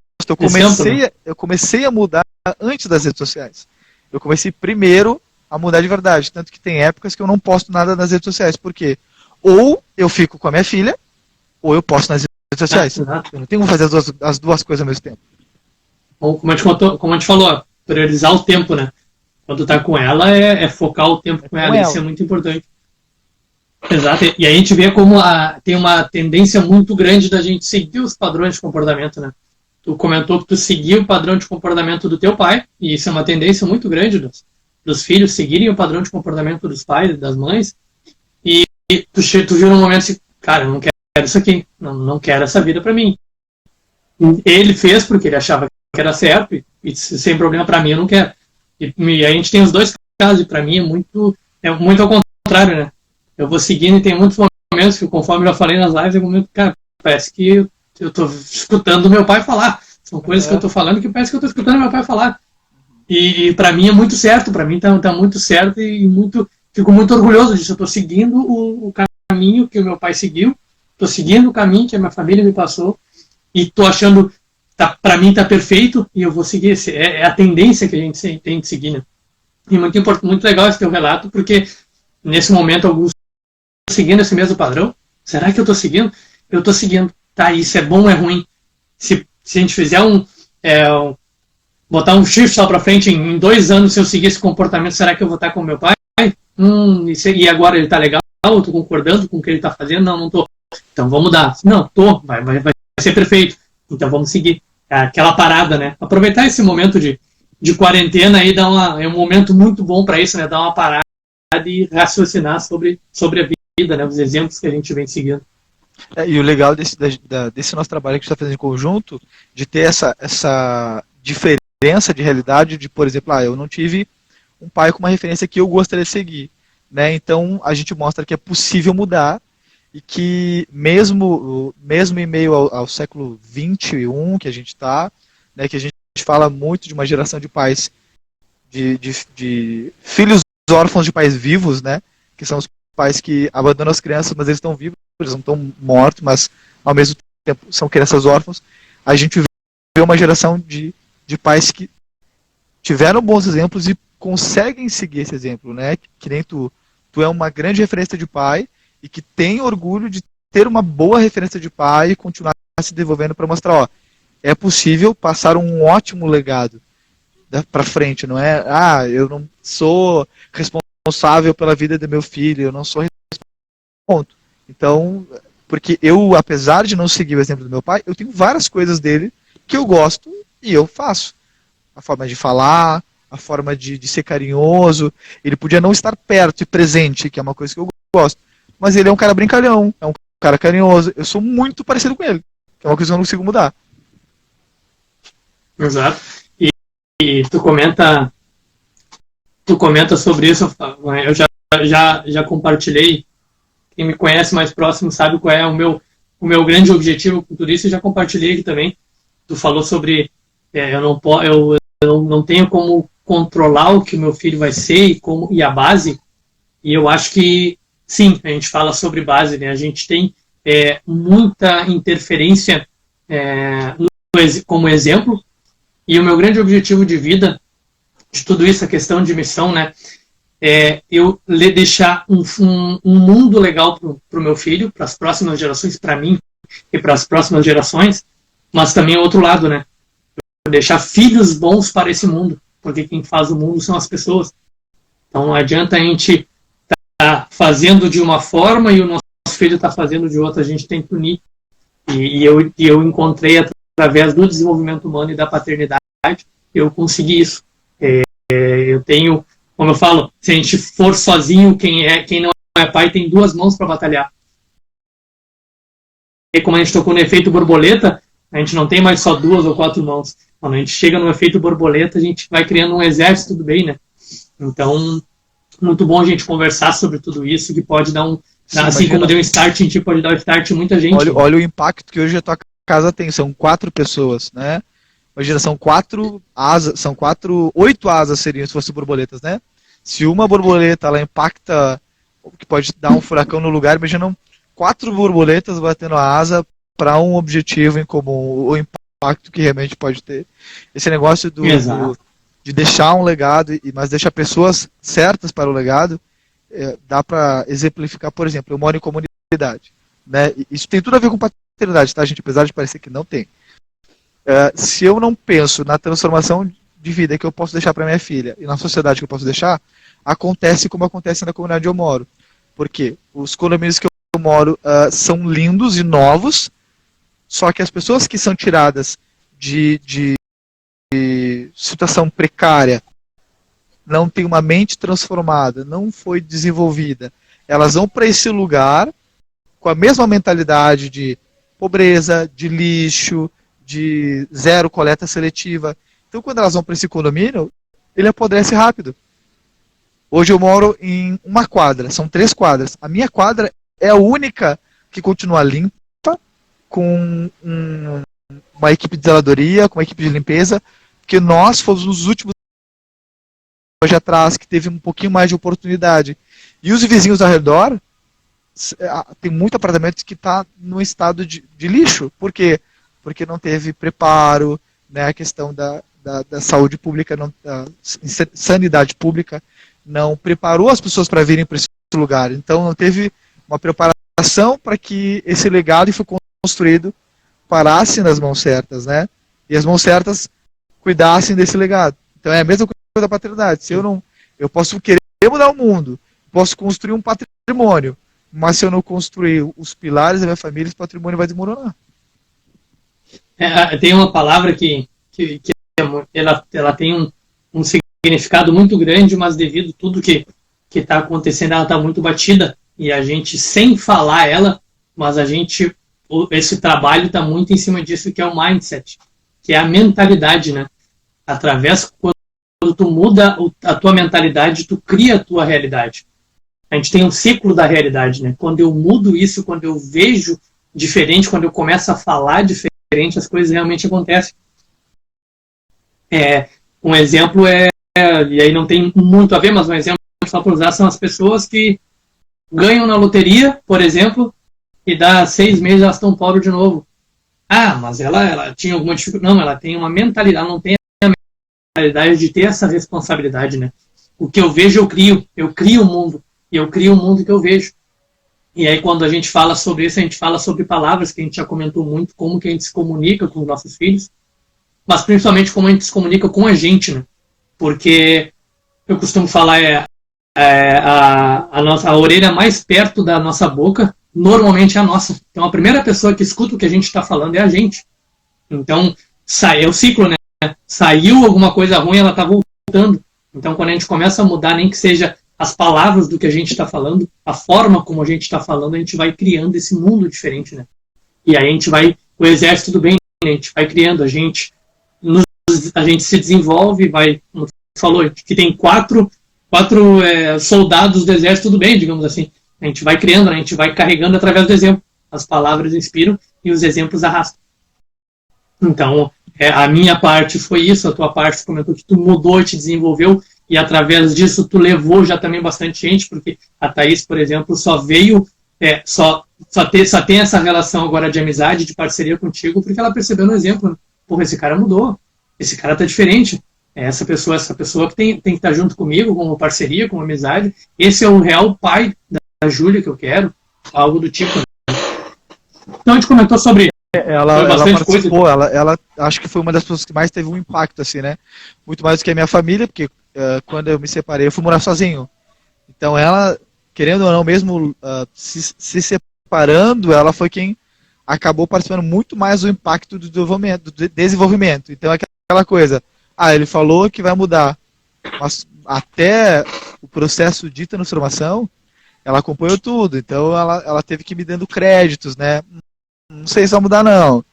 Eu comecei a mudar antes das redes sociais. Eu comecei primeiro a mudar de verdade. Tanto que tem épocas que eu não posto nada nas redes sociais. Por quê? Ou eu fico com a minha filha, ou eu posto nas redes sociais. Eu não tenho como fazer as duas coisas ao mesmo tempo. Como a gente falou, priorizar o tempo, né? Quando tá com ela, é focar o tempo com ela. Isso é muito importante. Exato. E a gente vê como tem uma tendência muito grande da gente seguir os padrões de comportamento, né? Tu comentou que tu seguia o padrão de comportamento do teu pai, e isso é uma tendência muito grande dos filhos seguirem o padrão de comportamento dos pais e das mães, e tu viu num momento assim, cara, eu não quero isso aqui, não quero essa vida pra mim. Ele fez porque ele achava que era certo, e sem problema pra mim eu não quero. E a gente tem os dois casos, e pra mim é muito ao contrário, né? Eu vou seguindo e tem muitos momentos que, conforme eu já falei nas lives, cara, parece que eu tô escutando meu pai falar. São coisas que eu tô falando que parece que eu tô escutando meu pai falar. E pra mim é muito certo, pra mim tá muito certo e fico muito orgulhoso disso. Eu tô seguindo o caminho que o meu pai seguiu, tô seguindo o caminho que a minha família me passou e tô achando, pra mim tá perfeito e eu vou seguir. É a tendência que a gente tem de seguir, né? E muito legal esse teu relato, porque nesse momento, Augusto, seguindo esse mesmo padrão? Será que eu tô seguindo? Eu tô seguindo. Tá, isso é bom ou é ruim? Se a gente fizer botar um shift só pra frente, em 2 anos, se eu seguir esse comportamento, será que eu vou estar com meu pai? E agora ele tá legal? Eu tô concordando com o que ele tá fazendo? Não tô. Então vamos mudar. Não, tô. Vai ser perfeito. Então vamos seguir. Aquela parada, né? Aproveitar esse momento de quarentena aí, é um momento muito bom pra isso, né? Dar uma parada e raciocinar sobre a vida, né? Os exemplos que a gente vem seguindo. E o legal desse nosso trabalho que a gente está fazendo em conjunto, de ter essa diferença de realidade, de, por exemplo, eu não tive um pai com uma referência que eu gostaria de seguir, né? Então a gente mostra que é possível mudar e que mesmo em meio ao século XXI que a gente está, né, que a gente fala muito de uma geração de pais, de filhos órfãos de pais vivos, né? Que são os pais que abandonam as crianças, mas eles estão vivos, eles não estão mortos, mas ao mesmo tempo são crianças órfãos. A gente vê uma geração de pais que tiveram bons exemplos e conseguem seguir esse exemplo, né? Que nem tu. Tu é uma grande referência de pai e que tem orgulho de ter uma boa referência de pai e continuar se desenvolvendo para mostrar, ó, é possível passar um ótimo legado para frente, não é? Ah, eu não sou responsável pela vida do meu filho, eu não sou ponto. Então, porque eu, apesar de não seguir o exemplo do meu pai, eu tenho várias coisas dele que eu gosto e eu faço. A forma de falar, a forma de ser carinhoso. Ele podia não estar perto e presente, que é uma coisa que eu gosto. Mas ele é um cara brincalhão, é um cara carinhoso. Eu sou muito parecido com ele, que é uma coisa que eu não consigo mudar. Exato. E tu comenta sobre isso, eu já compartilhei. Quem me conhece mais próximo sabe qual é o meu grande objetivo com tudo isso, e já compartilhei aqui também. Tu falou sobre eu não tenho como controlar o que o meu filho vai ser e a base, e eu acho que sim, a gente fala sobre base, né? A gente tem muita interferência como exemplo, e o meu grande objetivo de vida, de tudo isso, a questão de missão, né? Eu deixar um mundo legal para o meu filho, para as próximas gerações, para mim e para as próximas gerações, mas também o outro lado, né? Deixar filhos bons para esse mundo, porque quem faz o mundo são as pessoas. Então não adianta a gente estar fazendo de uma forma e o nosso filho está fazendo de outra, a gente tem que unir. E eu encontrei, através do desenvolvimento humano e da paternidade, eu consegui isso. Eu tenho, como eu falo, se a gente for sozinho, quem não é pai tem duas mãos para batalhar. E como a gente tocou no efeito borboleta, a gente não tem mais só 2 ou 4 mãos. Quando a gente chega no efeito borboleta, a gente vai criando um exército do bem, né? Então, muito bom a gente conversar sobre tudo isso, que pode dar assim como deu um start, a gente pode dar um start em muita gente. Olha o impacto que hoje a tua casa tem, são 4 pessoas, né? Imagina, são 4 asas, 8 asas seriam se fossem borboletas, né? Se uma borboleta, ela impacta, que pode dar um furacão no lugar, imagina 4 borboletas batendo a asa para um objetivo em comum, o impacto que realmente pode ter. Esse negócio de deixar um legado, mas deixar pessoas certas para o legado, dá para exemplificar, por exemplo, eu moro em comunidade, né? Isso tem tudo a ver com paternidade, tá, gente? Apesar de parecer que não tem. Se eu não penso na transformação de vida que eu posso deixar para minha filha e na sociedade que eu posso deixar, acontece como acontece na comunidade onde eu moro. Porque os condomínios que eu moro são lindos e novos, só que as pessoas que são tiradas de situação precária, não tem uma mente transformada, não foi desenvolvida, elas vão para esse lugar com a mesma mentalidade de pobreza, de lixo, de zero coleta seletiva. Então, quando elas vão para esse condomínio, ele apodrece rápido. Hoje eu moro em uma quadra, são 3 quadras. A minha quadra é a única que continua limpa, com uma equipe de zeladoria, com uma equipe de limpeza, porque nós fomos nos últimos hoje atrás, que teve um pouquinho mais de oportunidade. E os vizinhos ao redor, tem muito apartamento que está no estado de lixo. Por quê? Porque não teve preparo, né, a questão da saúde pública, da sanidade pública, não preparou as pessoas para virem para esse lugar. Então não teve uma preparação para que esse legado que foi construído parasse nas mãos certas, né? E as mãos certas cuidassem desse legado. Então é a mesma coisa da paternidade. Se eu posso querer mudar o mundo, posso construir um patrimônio, mas se eu não construir os pilares da minha família, esse patrimônio vai desmoronar. Tem uma palavra que ela tem um significado muito grande, mas devido a tudo que está acontecendo, ela está muito batida, e a gente, sem falar ela, mas esse trabalho está muito em cima disso, que é o mindset, que é a mentalidade, né? Quando tu muda a tua mentalidade, tu cria a tua realidade. A gente tem um ciclo da realidade, né? Quando eu mudo isso, quando eu vejo diferente, quando eu começo a falar diferente, as coisas realmente acontecem. Um exemplo e aí não tem muito a ver, mas um exemplo só para usar são as pessoas que ganham na loteria, por exemplo, e dá 6 meses elas estão pobres de novo. Mas ela tinha alguma dificuldade. Não, ela tem uma mentalidade, ela não tem realidade de ter essa responsabilidade, né? O que eu vejo, eu crio o mundo, e eu crio o mundo que eu vejo. E aí, quando a gente fala sobre isso, a gente fala sobre palavras, que a gente já comentou muito, como que a gente se comunica com os nossos filhos, mas principalmente como a gente se comunica com a gente, né? Porque eu costumo falar, a orelha mais perto da nossa boca, normalmente é a nossa. Então, a primeira pessoa que escuta o que a gente está falando é a gente. Então, é o ciclo, né? Saiu alguma coisa ruim, ela está voltando. Então, quando a gente começa a mudar, nem que seja as palavras do que a gente está falando, a forma como a gente está falando, a gente vai criando esse mundo diferente, né? E aí a gente vai, o exército do bem, né? A gente vai criando, a gente se desenvolve, vai, como você falou, que tem quatro soldados do exército do bem, digamos assim. A gente vai criando, né? A gente vai carregando através do exemplo. As palavras inspiram e os exemplos arrastam. Então, a minha parte foi isso, a tua parte comentou que tu mudou e te desenvolveu, e através disso tu levou já também bastante gente, porque a Thaís, por exemplo, só veio, só tem essa relação agora de amizade, de parceria contigo, porque ela percebeu no exemplo, né? Porra, esse cara mudou, esse cara tá diferente, essa pessoa que tem que estar junto comigo, como parceria, como amizade, esse é o real pai da Júlia que eu quero, algo do tipo, né? Então a gente comentou sobre ela participou, ela acho que foi uma das pessoas que mais teve um impacto, assim, né? Muito mais do que a minha família, porque quando eu me separei, eu fui morar sozinho. Então ela, querendo ou não, mesmo se separando, ela foi quem acabou participando muito mais do impacto do desenvolvimento. Então é aquela coisa, ele falou que vai mudar, mas até o processo de transformação, ela acompanhou tudo. Então ela teve que ir me dando créditos, né? Não sei se vai mudar, não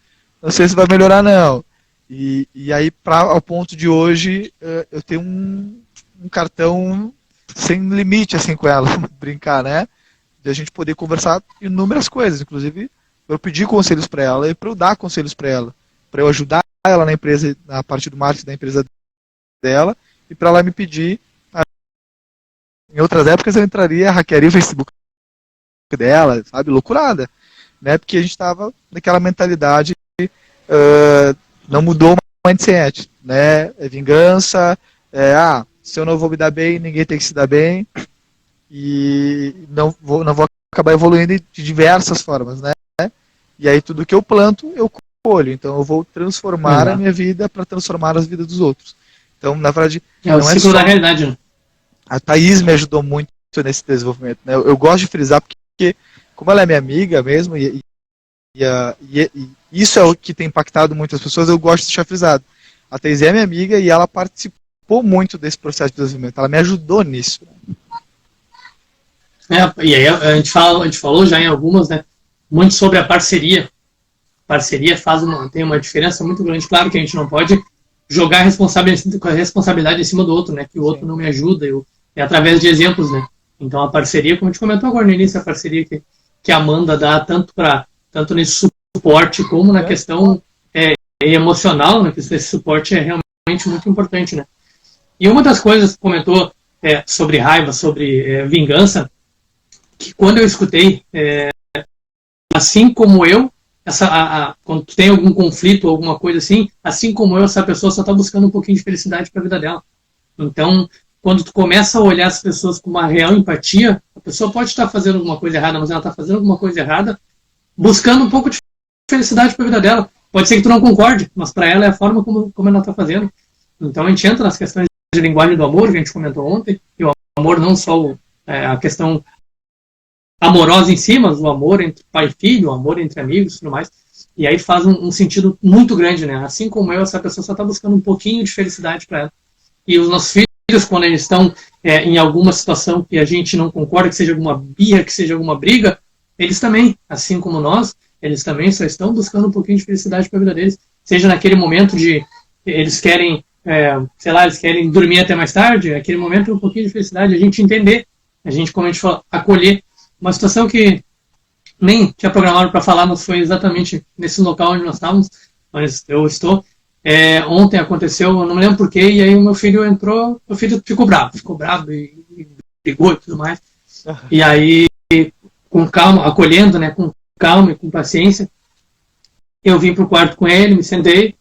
sei se vai melhorar, não. E aí, ao ponto de hoje, eu tenho um cartão sem limite, assim, com ela, brincar, né? De a gente poder conversar inúmeras coisas, inclusive eu pedir conselhos para ela e para eu dar conselhos para ela, para eu ajudar ela na empresa, na parte do marketing da empresa dela, e para ela me pedir. Em outras épocas eu entraria, hackearia o Facebook dela, sabe? Loucurada. Né, porque a gente estava naquela mentalidade, não mudou o mindset, né, vingança, se eu não vou me dar bem, ninguém tem que se dar bem, e não vou acabar evoluindo de diversas formas, né, e aí tudo que eu planto, eu colho, então eu vou transformar a minha vida para transformar as vidas dos outros. Então, na verdade, o ciclo da realidade, né? A Thaís me ajudou muito nesse desenvolvimento, né, eu gosto de frisar porque como ela é minha amiga mesmo, e isso é o que tem impactado muitas pessoas, eu gosto de deixar frisado. A Thaís é minha amiga e ela participou muito desse processo de desenvolvimento, ela me ajudou nisso. E aí a gente falou já em algumas, né, muito sobre a parceria. Parceria tem uma diferença muito grande. Claro que a gente não pode jogar a responsabilidade em cima do outro, né, que o outro não me ajuda, é através de exemplos, né. Então a parceria, como a gente comentou agora no início, a parceria que a Amanda dá tanto nesse suporte como na questão emocional, né, que esse suporte é realmente muito importante, né. E uma das coisas que comentou sobre raiva, sobre vingança, que quando eu escutei, assim como eu, quando tu tem algum conflito, alguma coisa assim como eu, essa pessoa só está buscando um pouquinho de felicidade para a vida dela. Então, quando tu começa a olhar as pessoas com uma real empatia, a pessoa pode estar fazendo alguma coisa errada, mas ela está fazendo alguma coisa errada buscando um pouco de felicidade para a vida dela. Pode ser que tu não concorde, mas para ela é a forma como ela está fazendo. Então a gente entra nas questões de linguagem do amor, que a gente comentou ontem, e o amor não só a questão amorosa em si, mas o amor entre pai e filho, o amor entre amigos e tudo mais. E aí faz um sentido muito grande, né? Assim como eu, essa pessoa só está buscando um pouquinho de felicidade para ela. E os nossos filhos, quando eles estão em alguma situação que a gente não concorda, que seja alguma birra, que seja alguma briga, eles também, assim como nós, eles também só estão buscando um pouquinho de felicidade para a vida deles. Seja naquele momento de eles querem, eles querem dormir até mais tarde, aquele momento um pouquinho de felicidade, a gente entender, a gente, como a gente fala, acolher. Uma situação que nem tinha programado para falar, mas foi exatamente nesse local onde nós estávamos, onde eu estou. Ontem aconteceu, eu não me lembro porquê, e aí o meu filho entrou, meu filho ficou bravo e brigou e tudo mais. E aí, com calma, acolhendo, né, com calma e com paciência, eu vim pro quarto com ele, me sentei,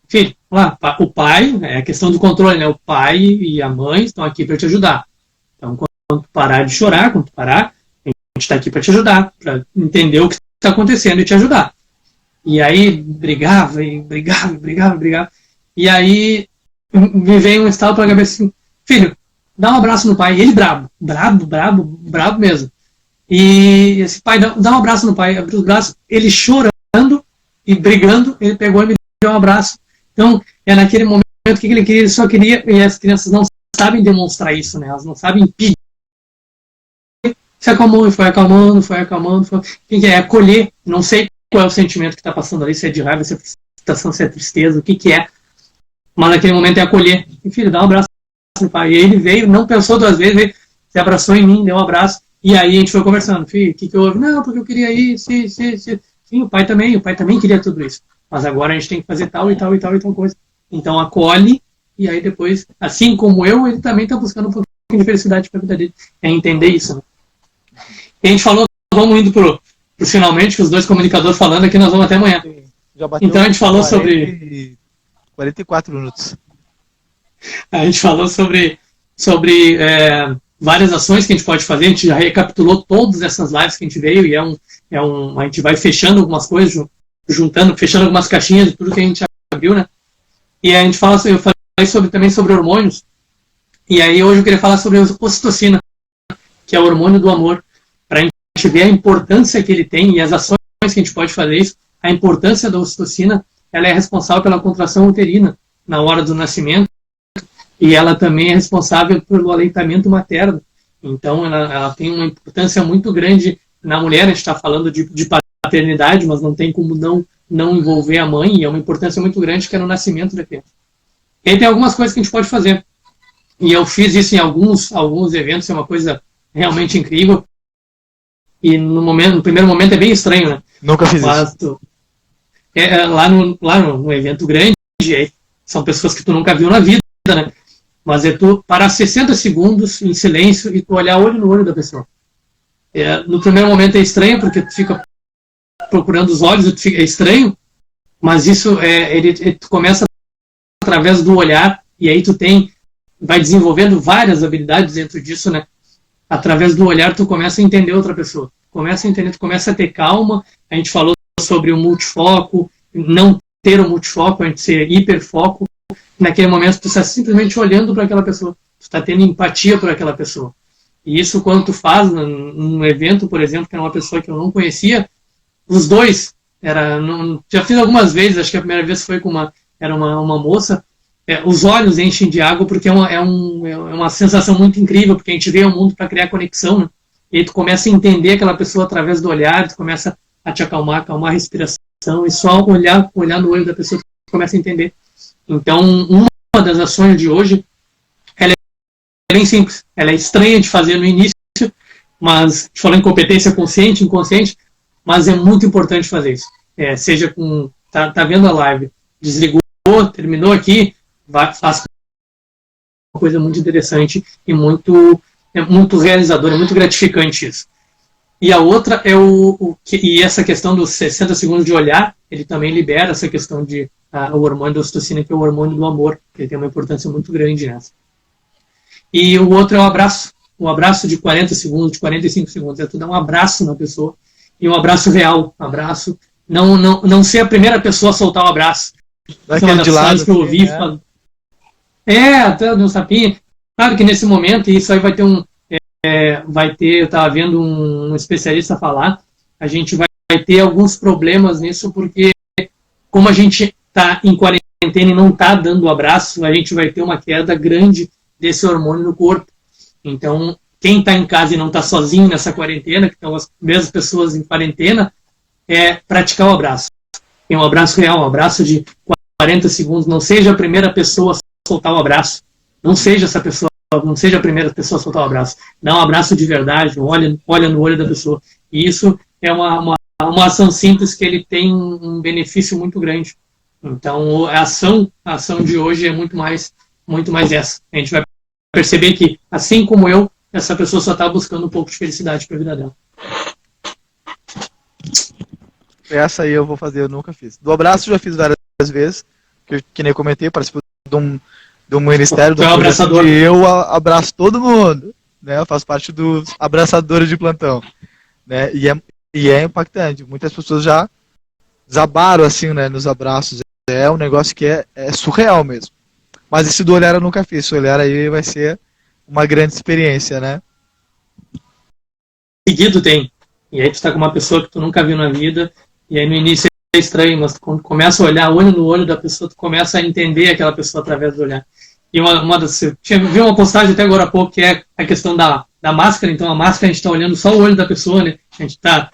filho, lá, o pai, é a questão do controle, né? O pai e a mãe estão aqui para te ajudar. Então, quando tu parar de chorar, quando tu parar, a gente está aqui para te ajudar, para entender o que está acontecendo e te ajudar. E aí brigava, e brigava, brigava, brigava. E aí me veio um estalo para a cabeça assim, filho, dá um abraço no pai. E ele brabo, brabo, brabo, brabo mesmo. E esse pai dá um abraço no pai, abriu os braços, ele chorando e brigando, ele pegou e me deu um abraço. Então, naquele momento, o que ele queria? Ele só queria, e as crianças não sabem demonstrar isso, né? Elas não sabem pedir. Se acalmou e foi acalmando, foi acalmando. O que é? Acolher. Não sei qual é o sentimento que está passando ali, se é de raiva, se é frustração, se é tristeza, o que é. Mas naquele momento é acolher. E, filho, dá um abraço no pai. E ele veio, não pensou duas vezes, veio, se abraçou em mim, deu um abraço. E aí a gente foi conversando. Filho, o que houve? Não, porque eu queria isso. Sim, o pai também queria tudo isso. Mas agora a gente tem que fazer tal e tal e tal e tal coisa. Então acolhe, e aí depois, assim como eu, ele também está buscando um pouquinho de felicidade para a vida dele. É entender isso, né? E a gente falou, vamos indo pro finalmente, com os dois comunicadores falando aqui, nós vamos até amanhã. Então a gente falou sobre 44 minutos. A gente falou sobre várias ações que a gente pode fazer. A gente já recapitulou todas essas lives que a gente veio e a gente vai fechando algumas coisas, fechando algumas caixinhas de tudo que a gente já viu, né? E a gente fala, eu falei também sobre hormônios. E aí hoje eu queria falar sobre a ocitocina, que é o hormônio do amor, para a gente ver a importância que ele tem e as ações que a gente pode fazer isso. A importância da ocitocina, ela é responsável pela contração uterina na hora do nascimento e ela também é responsável pelo aleitamento materno. Então ela tem uma importância muito grande na mulher. A gente está falando de paternidade, mas não tem como não envolver a mãe, e é uma importância muito grande que é no nascimento da criança. E aí tem algumas coisas que a gente pode fazer. E eu fiz isso em alguns eventos, é uma coisa realmente incrível. E no primeiro momento é bem estranho, né? Nunca fiz isso. Lá no evento grande, são pessoas que tu nunca viu na vida, né? Mas é tu parar 60 segundos em silêncio e tu olhar olho no olho da pessoa. No primeiro momento é estranho, porque tu fica procurando os olhos, é estranho, mas isso tu começa através do olhar, e aí vai desenvolvendo várias habilidades dentro disso, né? Através do olhar tu começa a entender outra pessoa. Tu começa a ter calma. A gente falou sobre o multifoco, não ter o multifoco, a gente ser hiperfoco. Naquele momento tu está simplesmente olhando para aquela pessoa. Tu está tendo empatia por aquela pessoa. E isso quando tu faz num evento, por exemplo, que era uma pessoa que eu não conhecia, os dois, já fiz algumas vezes, acho que a primeira vez foi era uma moça, os olhos enchem de água porque é uma sensação muito incrível, porque a gente vê o mundo para criar conexão, né? E aí tu começa a entender aquela pessoa através do olhar, tu começa a te acalmar a respiração, e só olhar no olho da pessoa tu começa a entender. Então, uma das ações de hoje, ela é bem simples, ela é estranha de fazer no início, mas, te falando em competência consciente, inconsciente, mas é muito importante fazer isso. Seja com, tá vendo a live, desligou, terminou aqui, faz uma coisa muito interessante e muito realizadora, muito gratificante isso. E a outra é e essa questão dos 60 segundos de olhar, ele também libera essa questão de o hormônio da ocitocina, que é o hormônio do amor, que ele tem uma importância muito grande nessa. E o outro é o abraço de 40 segundos, de 45 segundos, é tu dar um abraço na pessoa, e um abraço real, não ser a primeira pessoa a soltar o abraço. Daquele de lado que eu ouvi, até deu um sapinho. Claro que nesse momento, e isso aí vai ter eu estava vendo um especialista falar, a gente vai ter alguns problemas nisso, porque como a gente está em quarentena e não está dando abraço, a gente vai ter uma queda grande desse hormônio no corpo. Então, quem está em casa e não está sozinho nessa quarentena, que estão as mesmas pessoas em quarentena, praticar o abraço. Tem um abraço real, um abraço de 40 segundos, não seja a primeira pessoa a soltar o abraço, não seja a primeira pessoa a soltar o abraço, dá um abraço de verdade, olha no olho da pessoa. E isso é uma ação simples que ele tem um benefício muito grande. Então, a ação de hoje é muito mais essa. A gente vai perceber que, assim como eu, essa pessoa só está buscando um pouco de felicidade para a vida dela. Essa aí eu vou fazer, eu nunca fiz. Do abraço já fiz várias vezes, que nem eu comentei, participo de um ministério, é um abraçador. E eu abraço todo mundo, né? Eu faço parte dos abraçadores de plantão, né? E é impactante. Muitas pessoas já desabaram assim, né, nos abraços. É um negócio que é surreal mesmo. Mas esse do olhar eu nunca fiz. Esse olhar aí vai ser uma grande experiência, né? Seguido tem. E aí tu tá com uma pessoa que tu nunca viu na vida, e aí no início é estranho, mas tu quando começa a olhar olho no olho da pessoa, tu começa a entender aquela pessoa através do olhar. E vi uma postagem até agora há pouco, que é a questão da máscara. Então a máscara, a gente tá olhando só o olho da pessoa, né? A gente tá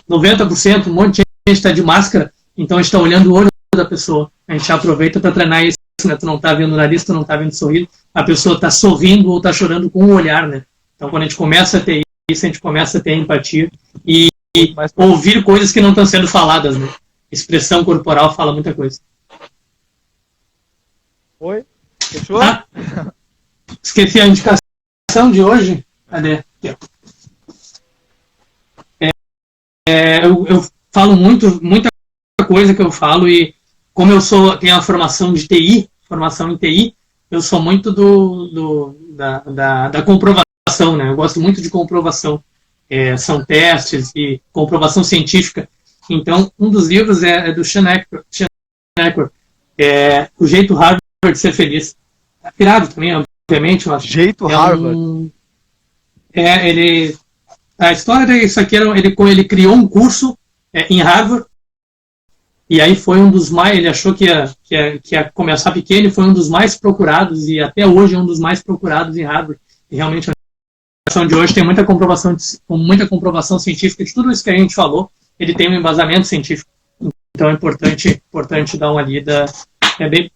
90%, um monte de gente tá de máscara, então a gente tá olhando o olho da pessoa. A gente aproveita para treinar isso, né? Tu não tá vendo o nariz, tu não tá vendo sorriso, a pessoa tá sorrindo ou tá chorando com o olhar, né? Então quando a gente começa a ter isso, a gente começa a ter empatia e ouvir coisas que não estão sendo faladas, né? Expressão corporal fala muita coisa. Oi? Fechou? Ah, esqueci a indicação de hoje. Cadê? Aqui, eu falo muita coisa que eu falo, e como eu tenho a formação de TI, formação em TI, eu sou muito da comprovação, né? Eu gosto muito de comprovação. São testes e comprovação científica. Então, um dos livros é do Sean Eckhart, O Jeito Harvard de Ser Feliz. Pirado também, obviamente. Mas Jeito Harvard? A história disso aqui, ele criou um curso em Harvard, e aí foi um dos mais, ele achou que ia começar pequeno, e foi um dos mais procurados, e até hoje é um dos mais procurados em Harvard. E realmente a de hoje tem muita comprovação científica de tudo isso que a gente falou. Ele tem um embasamento científico, então é importante dar uma lida.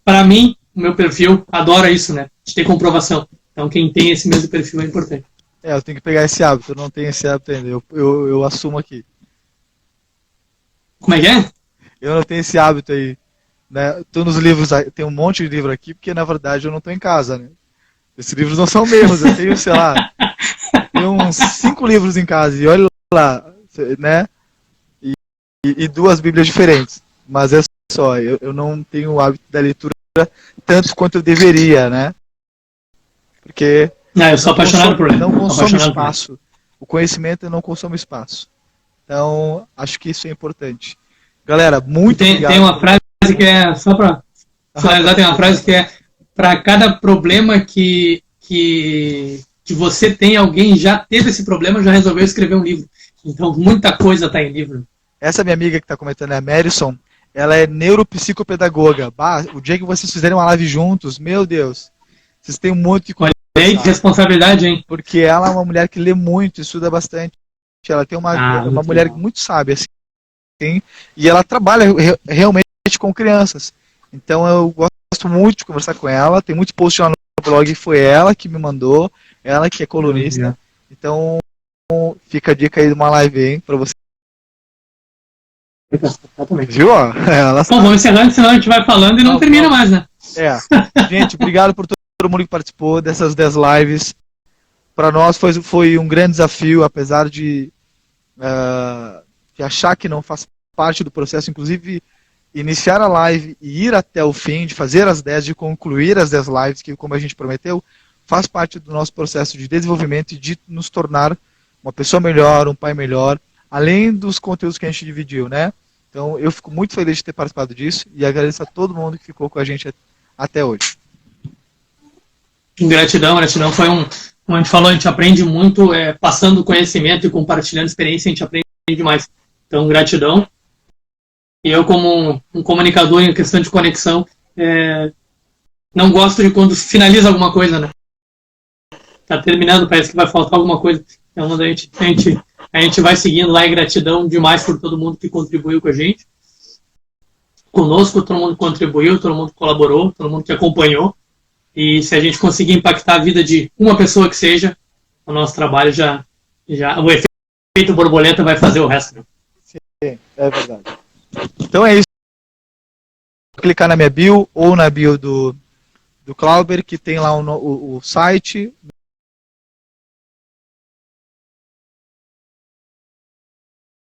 Para mim, o meu perfil adora isso, né? De ter comprovação. Então quem tem esse mesmo perfil é importante. Eu tenho que pegar esse hábito. Eu não tenho esse hábito ainda. Eu assumo aqui. Como é que é? Eu não tenho esse hábito aí, né? Tô nos livros, tem um monte de livro aqui, porque na verdade eu não tô em casa, né? Esses livros não são meus. Eu tenho, sei lá, tenho uns 5 livros em casa, e olha lá, né? E 2 Bíblias diferentes. Mas é só, eu não tenho o hábito da leitura tanto quanto eu deveria, né? Porque eu sou apaixonado por ele. Não consome espaço. O conhecimento não consome espaço. Então, acho que isso é importante. Galera, muito obrigado. Tem uma frase que é, só para finalizar, tem uma frase que é: para cada problema que você tem, alguém já teve esse problema, já resolveu escrever um livro. Então, muita coisa está em livro. Essa minha amiga que está comentando é a Madison. Ela é neuropsicopedagoga. O dia que vocês fizerem uma live juntos, meu Deus, vocês têm muito que conversar. Olha aí, que responsabilidade, hein? Porque ela é uma mulher que lê muito, estuda bastante. Ela tem uma mulher muito sábia, assim, e ela trabalha realmente com crianças. Então eu gosto muito de conversar com ela. Tem muito post lá no blog, foi ela que me mandou, ela que é colunista. Então fica a dica aí de uma live, hein, pra você. Viu? Bom, vamos encerrando, senão a gente vai falando e não termina mais, né? Gente, obrigado por todo mundo que participou dessas 10 lives. Para nós foi um grande desafio, apesar de achar que não faz parte do processo, inclusive iniciar a live e ir até o fim, de fazer as 10, de concluir as 10 lives, que como a gente prometeu, faz parte do nosso processo de desenvolvimento e de nos tornar uma pessoa melhor, um pai melhor, além dos conteúdos que a gente dividiu, né? Então eu fico muito feliz de ter participado disso e agradeço a todo mundo que ficou com a gente até hoje. Gratidão. Foi como a gente falou, a gente aprende muito passando conhecimento e compartilhando experiência, a gente aprende demais. Então, gratidão. E eu, como um comunicador em questão de conexão, não gosto de quando finaliza alguma coisa, né? Tá terminando, parece que vai faltar alguma coisa. Então, a gente vai seguindo lá, e gratidão demais por todo mundo que contribuiu com a gente. Conosco, todo mundo contribuiu, todo mundo colaborou, todo mundo que acompanhou. E se a gente conseguir impactar a vida de uma pessoa que seja, o nosso trabalho o efeito borboleta vai fazer o resto. Né? Sim, é verdade. Então é isso. Vou clicar na minha bio ou na bio do Clauber, que tem lá o site,